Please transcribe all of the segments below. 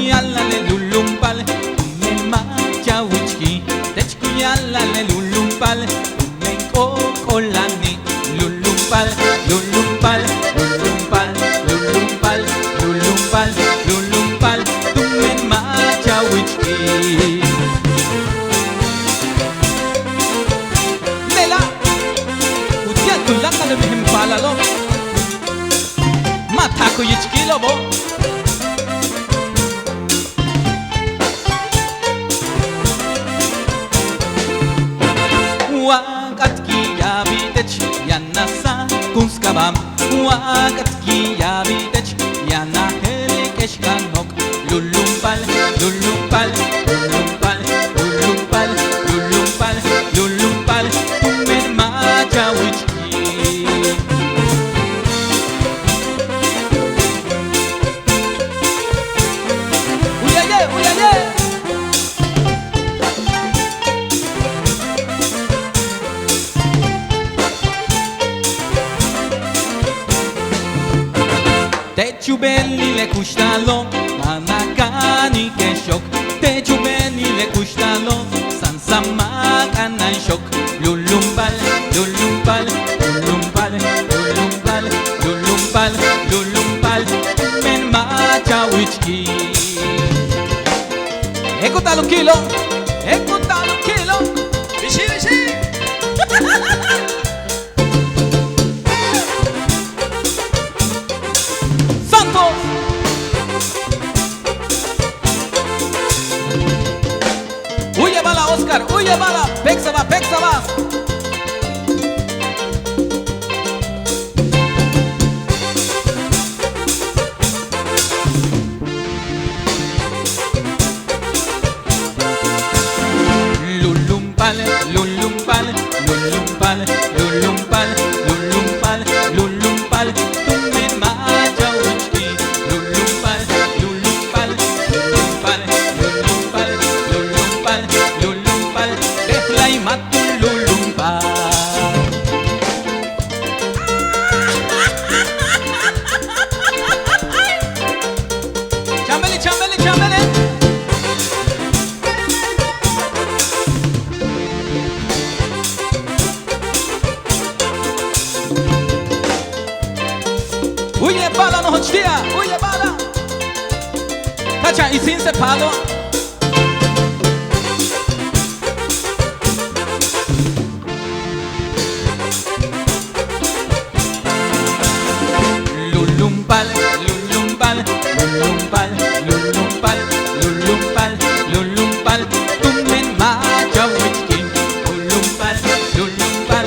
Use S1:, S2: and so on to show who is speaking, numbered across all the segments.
S1: yalla le lulumpal, me macha wichki. Techku yalla le lulumpal, me kokolani. Lulumpal, lulumpal, lulumpal, lulumpal, lulumpal, lulumpal, me macha wichki. Lela, utia tulaka le mehimpala lo. Matako yichki lo bo. Wakatki yabitech yanasa kunskabam. Wakatki yabitech yana helikeshkanok. Lulumpal, lulumpal, lulumpal, lulumpal, lulumpal, lulumpal, tumen macha wichki. Uyaye, uyaye. Techu belli le kushtalo, manakani ke shok. Techu belli le kushtalo, sansamakana shok. Lulumpal, lulumpal, lulumpal, lulumpal, lulumpal, lulumpal, men macha wichki. Ekutalo kilo, ekutalo kilo. Bishi, bishi. Santos. Uye bala Oscar, uye bala, peksava, peksava. Lulumpal, lulumpal, lulumpal, lulumpal, lulumpal, lulumpal, tumen macha wichki. Lulumpal, lulumpal, lulumpal, lulumpal, lulumpal, lulumpal, dehlai matul lulumpal. Chambele, chambele, chambele. Uye bala no hochtia, uye bala. Tacha isin se palo. Lulumpal, lulumpal, lulumpal, lulumpal, lulumpal, lulumpal, tumen macha wichki. Lulumpal, lulumpal,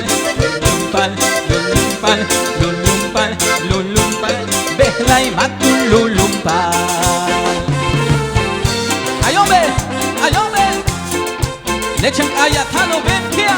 S1: lulumpal, lulumpal, lulumpal, lulumpal, behlai matul lulumpal. Ayombe, ayombe, lechang ayatano ben kia.